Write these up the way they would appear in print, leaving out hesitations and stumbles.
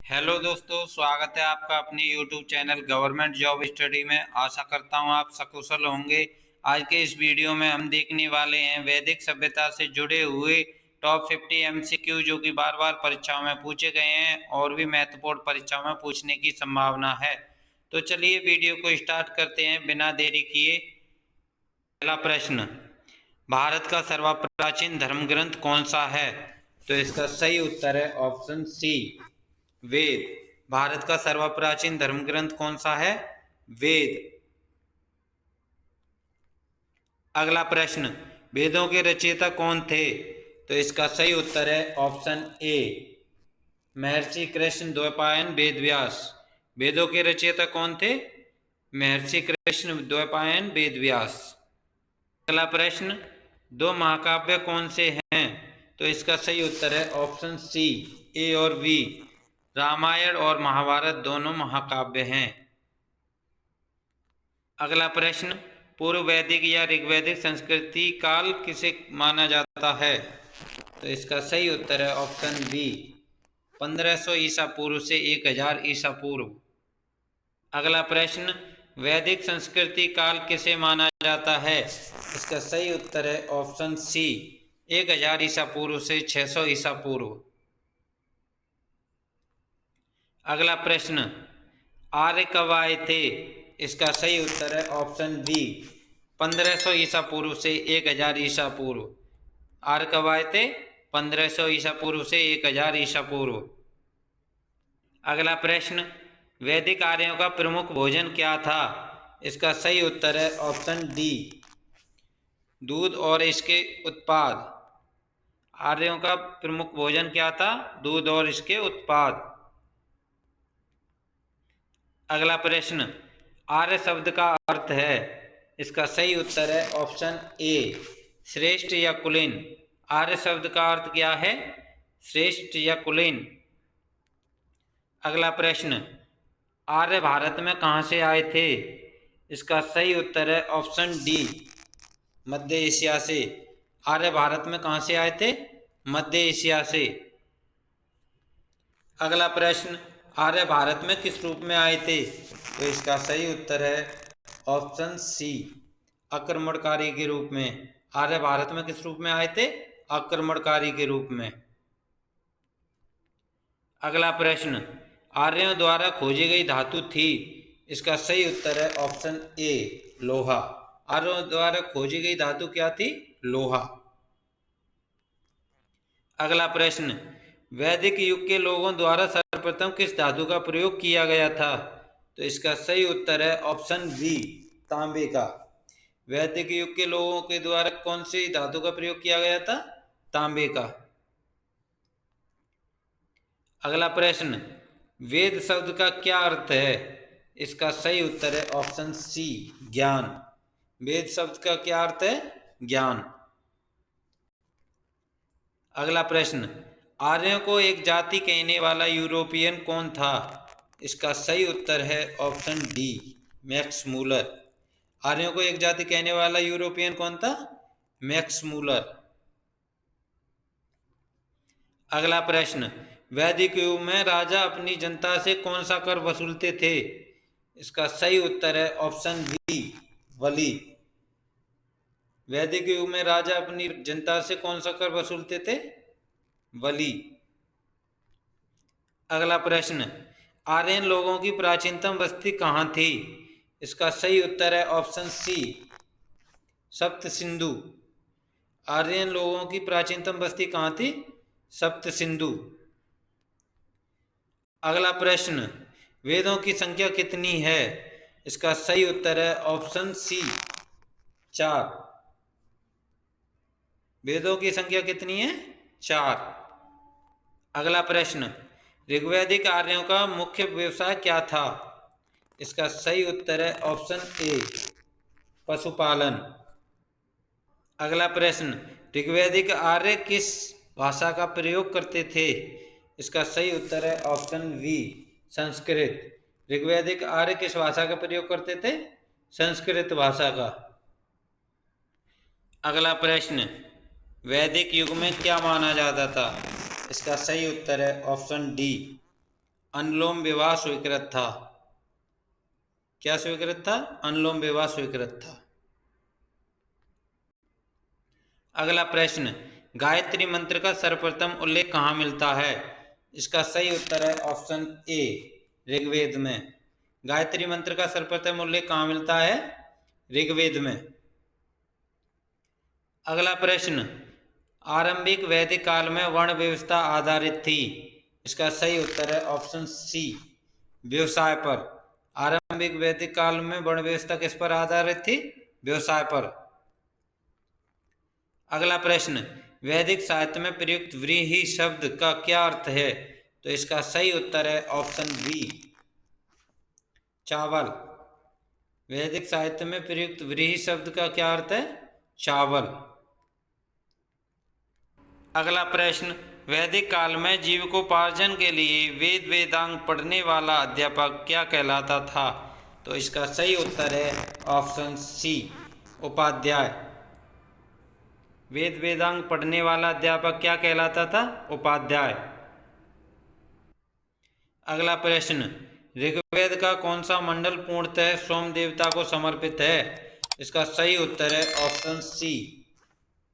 Hello दोस्तों, स्वागत है आपका अपने YouTube channel government job study में। आशा करता हूं आप सकुशल होंगे। आज के इस वीडियो में हम देखने वाले हैं वैदिक सभ्यता से जुड़े हुए टॉप 50 MCQ जो कि बार बार परीक्षाओं में पूछे गए हैं और भी महत्वपूर्ण परीक्षाओं में पूछने की संभावना है। तो चलिए वीडियो को स्टार्ट करते हैं बिना देरी किए। पहला प्रश्न, भारत का सर्वप्राचीन धर्म ग्रंथ कौन सा है? तो इसका सही उत्तर है ऑप्शन सी, वेद। भारत का सर्वप्राचीन धर्म ग्रंथ कौन सा है? वेद। अगला प्रश्न, वेदों के रचयिता कौन थे? तो इसका सही उत्तर है ऑप्शन ए, महर्षि कृष्ण द्वैपायन वेद व्यास। वेदों के रचयिता कौन थे? महर्षि कृष्ण द्वैपायन वेद व्यास। अगला प्रश्न, दो महाकाव्य कौन से हैं? तो इसका सही उत्तर है ऑप्शन सी, ए और बी। रामायण और महाभारत दोनों महाकाव्य हैं। अगला प्रश्न, पूर्व वैदिक या ऋग्वैदिक संस्कृति काल किसे माना जाता है? तो इसका सही उत्तर है ऑप्शन बी, 1500 ईसा पूर्व से 1000 ईसा पूर्व। अगला प्रश्न, वैदिक संस्कृति काल किसे माना जाता है? इसका सही उत्तर है ऑप्शन सी, 1000 ईसा पूर्व से 600 ईसा पूर्व। अगला प्रश्न, आर्य कब आए थे? इसका सही उत्तर है ऑप्शन बी, 1500 ईसा पूर्व से 1000 ईसा पूर्व। आर्य कब आए थे? 1500 ईसा पूर्व से 1000 ईसा पूर्व। अगला प्रश्न, वैदिक आर्यों का प्रमुख भोजन क्या था? इसका सही उत्तर है ऑप्शन डी, दूध और इसके उत्पाद। आर्यों का प्रमुख भोजन क्या था? दूध और इसके उत्पाद। अगला प्रश्न, आर्य शब्द का अर्थ है? इसका सही उत्तर है ऑप्शन ए, श्रेष्ठ या कुलीन। आर्य शब्द का अर्थ क्या है? श्रेष्ठ या कुलीन। अगला प्रश्न, आर्य भारत में कहाँ से आए थे? इसका सही उत्तर है ऑप्शन डी, मध्य एशिया से। आर्य भारत में कहाँ से आए थे? मध्य एशिया से। अगला प्रश्न, आर्य भारत में किस रूप में आए थे? तो इसका सही उत्तर है ऑप्शन सी, आक्रमणकारी के रूप में। आर्य भारत में किस रूप में आए थे? आक्रमणकारी के रूप में। अगला प्रश्न, आर्यों द्वारा खोजी गई धातु थी? इसका सही उत्तर है ऑप्शन ए, लोहा। आर्यों द्वारा खोजी गई धातु क्या थी? लोहा। अगला प्रश्न, वैदिक युग के लोगों द्वारा सर्वप्रथम किस धातु का प्रयोग किया गया था? तो इसका सही उत्तर है ऑप्शन बी, तांबे का। वैदिक युग के लोगों के द्वारा कौन सी धातु का प्रयोग किया गया था? तांबे का। अगला प्रश्न, वेद शब्द का क्या अर्थ है? इसका सही उत्तर है ऑप्शन सी, ज्ञान। वेद शब्द का क्या अर्थ है? ज्ञान। अगला प्रश्न, आर्यों को एक जाति कहने वाला यूरोपियन कौन था? इसका सही उत्तर है ऑप्शन डी, मैक्स मूलर। आर्यों को एक जाति कहने वाला यूरोपियन कौन था? Max Muller. अगला प्रश्न, वैदिक युग में राजा अपनी जनता से कौन सा कर वसूलते थे? इसका सही उत्तर है ऑप्शन बी, बलि। वैदिक युग में राजा अपनी जनता से कौन सा कर वसूलते थे? बलि। अगला प्रश्न, आर्यन लोगों की प्राचीनतम बस्ती कहाँ थी? इसका सही उत्तर है ऑप्शन सी, सप्त सिंधु। आर्यन लोगों की प्राचीनतम बस्ती कहाँ थी? सप्त सिंधु। अगला प्रश्न, वेदों की संख्या कितनी है? इसका सही उत्तर है ऑप्शन सी, 4। वेदों की संख्या कितनी है? 4। अगला प्रश्न, ऋग्वैदिक आर्यों का मुख्य व्यवसाय क्या था? इसका सही उत्तर है ऑप्शन ए, पशुपालन। अगला प्रश्न, ऋग्वैदिक आर्य किस भाषा का प्रयोग करते थे? इसका सही उत्तर है ऑप्शन बी, संस्कृत। ऋग्वैदिक आर्य किस भाषा का प्रयोग करते थे? संस्कृत भाषा का। अगला प्रश्न, वैदिक युग में क्या माना जाता था? इसका सही उत्तर है ऑप्शन डी, अनुलोम विवाह स्वीकृत था। क्या स्वीकृत था? अनुलोम विवाह स्वीकृत था। अगला प्रश्न, गायत्री मंत्र का सर्वप्रथम उल्लेख कहाँ मिलता है? इसका सही उत्तर है ऑप्शन ए, ऋग्वेद में। गायत्री मंत्र का सर्वप्रथम उल्लेख कहाँ मिलता है? ऋग्वेद में। अगला प्रश्न, आरंभिक वैदिक काल में वर्ण व्यवस्था आधारित थी। इसका सही उत्तर है ऑप्शन सी, व्यवसाय पर। आरंभिक वैदिक काल में वर्ण व्यवस्था किस पर आधारित थी? व्यवसाय पर। अगला प्रश्न, वैदिक साहित्य में प्रयुक्त व्रीहि शब्द का क्या अर्थ है? तो इसका सही उत्तर है ऑप्शन बी, चावल। वैदिक साहित्य में प्रयुक्त व्रीहि शब्द का क्या अर्थ है? चावल। अगला प्रश्न, वैदिक काल में जीविकोपार्जन के लिए वेद वेदांग पढ़ने वाला अध्यापक क्या कहलाता था? तो इसका सही उत्तर है ऑप्शन सी, उपाध्याय। वेद वेदांग पढ़ने वाला अध्यापक क्या कहलाता था? उपाध्याय। अगला प्रश्न, ऋग्वेद का कौन सा मंडल पूर्णतः सोम देवता को समर्पित है? इसका सही उत्तर है ऑप्शन सी,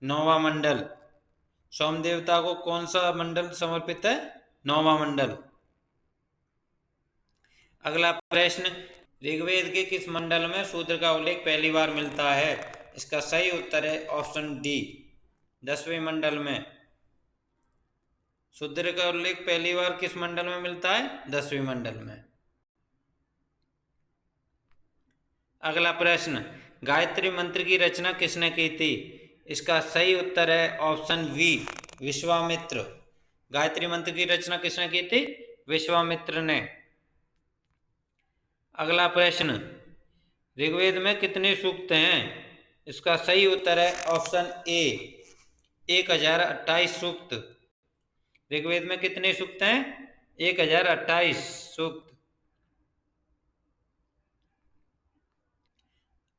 9वां मंडल। सोम देवता को कौन सा मंडल समर्पित है? 9वां मंडल। अगला प्रश्न, ऋग्वेद के किस मंडल में शूद्र का उल्लेख पहली बार मिलता है? इसका सही उत्तर है ऑप्शन डी, 10वें मंडल में। शूद्र का उल्लेख पहली बार किस मंडल में मिलता है? 10वें मंडल में। अगला प्रश्न, गायत्री मंत्र की रचना किसने की थी? इसका सही उत्तर है ऑप्शन बी, विश्वामित्र। गायत्री मंत्र की रचना किसने की थी? विश्वामित्र ने। अगला प्रश्न, ऋग्वेद में कितने सूक्त हैं? इसका सही उत्तर है ऑप्शन ए, 1028 सूक्त। ऋग्वेद में कितने सूक्त हैं? 1028 सूक्त।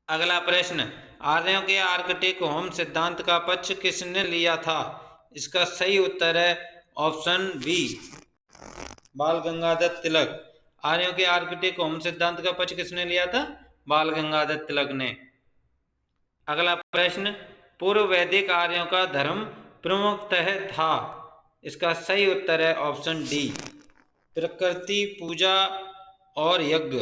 अगला प्रश्न, आर्यों के आर्कटिक होम सिद्धांत का पक्ष किसने लिया था? इसका सही उत्तर है ऑप्शन बी, बाल गंगाधर तिलक। आर्यों के आर्कटिक होम सिद्धांत का पक्ष किसने लिया था? बाल गंगाधर तिलक ने। अगला प्रश्न, पूर्व वैदिक आर्यों का धर्म प्रमुखतः था। इसका सही उत्तर है ऑप्शन डी, प्रकृति पूजा और यज्ञ।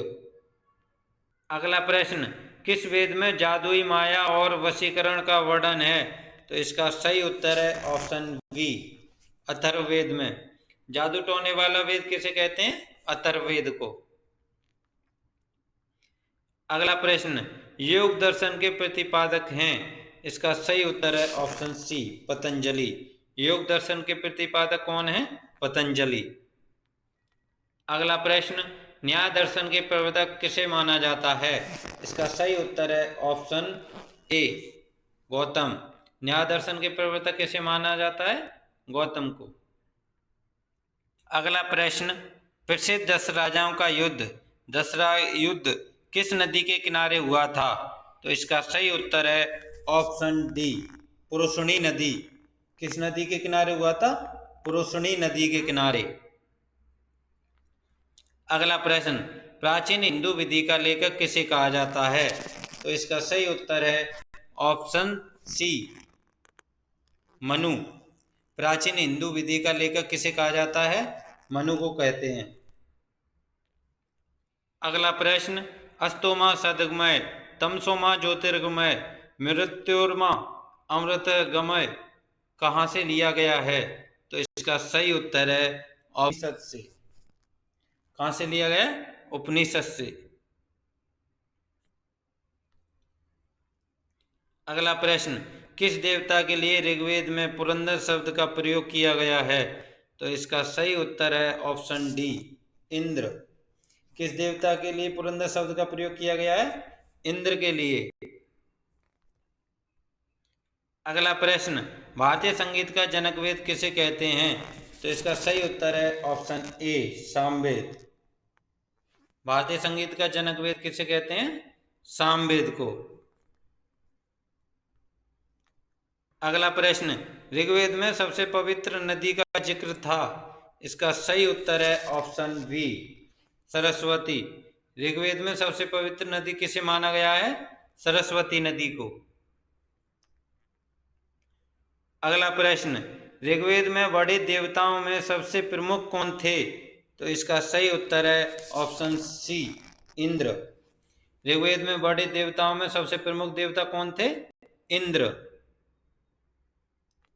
अगला प्रश्न, किस वेद में जादुई माया और वशीकरण का वर्णन है? तो इसका सही उत्तर है ऑप्शन बी, अथर्ववेद में। जादू टोने वाला वेद किसे कहते हैं? अथर्ववेद को। अगला प्रश्न, योग दर्शन के प्रतिपादक हैं। इसका सही उत्तर है ऑप्शन सी, पतंजलि। योग दर्शन के प्रतिपादक कौन है? पतंजलि। अगला प्रश्न, न्याय दर्शन के प्रवर्तक किसे माना जाता है? इसका सही उत्तर है ऑप्शन ए, गौतम। न्याय दर्शन के प्रवर्तक किसे माना जाता है? गौतम को। अगला प्रश्न, प्रसिद्ध 10 राजाओं का युद्ध, दसरा युद्ध किस नदी के किनारे हुआ था? तो इसका सही उत्तर है ऑप्शन डी, पुरुषणी नदी। किस नदी के किनारे हुआ था? पुरुषणी नदी के किनारे। अगला प्रश्न, प्राचीन हिंदू विधि का लेखक किसे कहा जाता है? तो इसका सही उत्तर है ऑप्शन सी, मनु। प्राचीन हिंदू विधि का लेखक किसे कहा जाता है? मनु को कहते हैं। अगला प्रश्न, अस्तोमा सदगमय, तमसोमा ज्योतिर्गमय, मृत्योर्मा अमृतगमय कहाँ से लिया गया है? तो इसका सही उत्तर है उपनिषद से। कहाँ से लिया गया? उपनिषद से। अगला प्रश्न, किस देवता के लिए ऋग्वेद में पुरंदर शब्द का प्रयोग किया गया है? तो इसका सही उत्तर है ऑप्शन डी, इंद्र। किस देवता के लिए पुरंदर शब्द का प्रयोग किया गया है? इंद्र के लिए। अगला प्रश्न, भारतीय संगीत का जनक वेद किसे कहते हैं? तो इसका सही उत्तर है ऑप्शन ए, सामवेद। भारतीय संगीत का जनक वेद किसे कहते हैं? सामवेद को। अगला प्रश्न, ऋग्वेद में सबसे पवित्र नदी का जिक्र था। इसका सही उत्तर है ऑप्शन बी सरस्वती। ऋग्वेद में सबसे पवित्र नदी किसे माना गया है? सरस्वती नदी को। अगला प्रश्न, ऋग्वेद में बड़े देवताओं में सबसे प्रमुख कौन थे? तो इसका सही उत्तर है ऑप्शन सी इंद्र। ऋग्वेद में बड़े देवताओं में सबसे प्रमुख देवता कौन थे? इंद्र।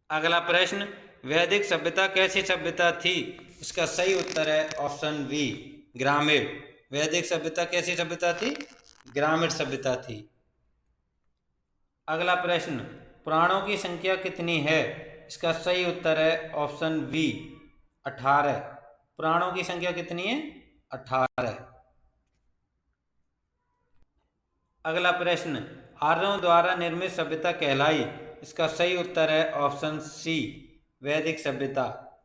अगला प्रश्न, वैदिक सभ्यता कैसी सभ्यता थी? इसका सही उत्तर है ऑप्शन बी ग्रामीण। वैदिक सभ्यता कैसी सभ्यता थी? ग्रामीण सभ्यता थी। अगला प्रश्न, पुराणों की संख्या कितनी है? इसका सही उत्तर है ऑप्शन बी 18। पुराणों की संख्या कितनी है? 18। अगला प्रश्न, आर्यों द्वारा निर्मित सभ्यता कहलाई? इसका सही उत्तर है ऑप्शन सी वैदिक सभ्यता।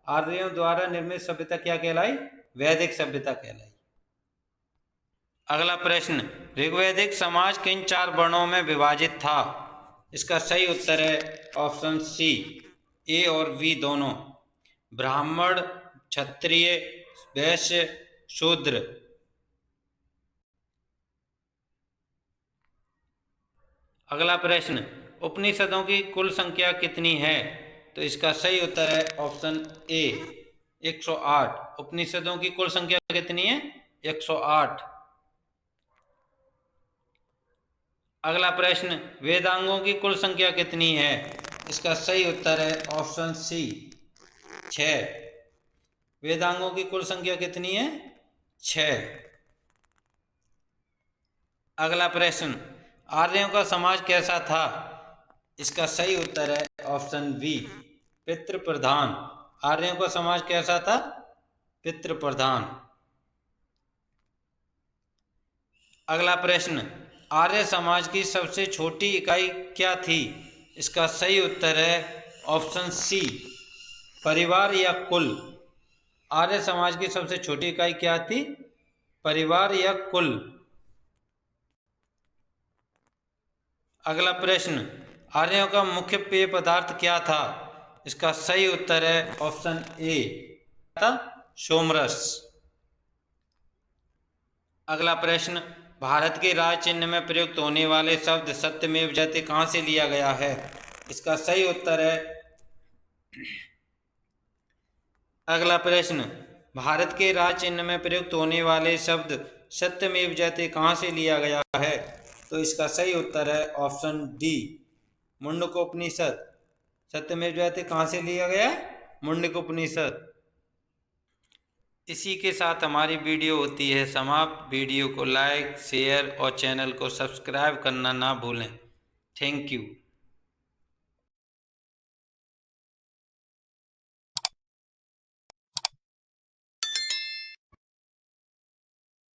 आर्यों द्वारा निर्मित सभ्यता क्या कहलाई? वैदिक सभ्यता कहलाई। अगला प्रश्न, ऋग्वैदिक समाज किन 4 वर्णों में विभाजित था? इसका सही उत्तर है ऑप्शन सी ए और बी दोनों, ब्राह्मण, क्षत्रिय, वैश्य, शूद्र। अगला प्रश्न, उपनिषदों की कुल संख्या कितनी है? तो इसका सही उत्तर है ऑप्शन ए 108। उपनिषदों की कुल संख्या कितनी है? 108। अगला प्रश्न, वेदांगों की कुल संख्या कितनी है? इसका सही उत्तर है ऑप्शन सी 6। वेदांगों की कुल संख्या कितनी है? 6। अगला प्रश्न, आर्यों का समाज कैसा था? इसका सही उत्तर है ऑप्शन बी पितृ प्रधान। आर्यों का समाज कैसा था? पितृ प्रधान। अगला प्रश्न, आर्य समाज की सबसे छोटी इकाई क्या थी? इसका सही उत्तर है ऑप्शन सी परिवार या कुल। आर्य समाज की सबसे छोटी इकाई क्या थी? परिवार या कुल। अगला प्रश्न, आर्यों का मुख्य पेय पदार्थ क्या था? इसका सही उत्तर है ऑप्शन ए सोमरस। अगला प्रश्न, भारत के राज चिन्ह में प्रयुक्त होने वाले शब्द सत्यमेव जयते कहाँ से लिया गया है? इसका सही उत्तर है अगला प्रश्न, भारत के राज चिन्ह में प्रयुक्त होने वाले शब्द सत्यमेव जयते कहाँ से लिया गया है? तो इसका सही उत्तर है ऑप्शन डी मुंडकोपनिषद। सत्यमेव जयते कहाँ से लिया गया? मुंडकोपनिषद। इसी के साथ हमारी वीडियो होती है समाप्त। वीडियो को लाइक, शेयर और चैनल को सब्सक्राइब करना ना भूलें। Thank you.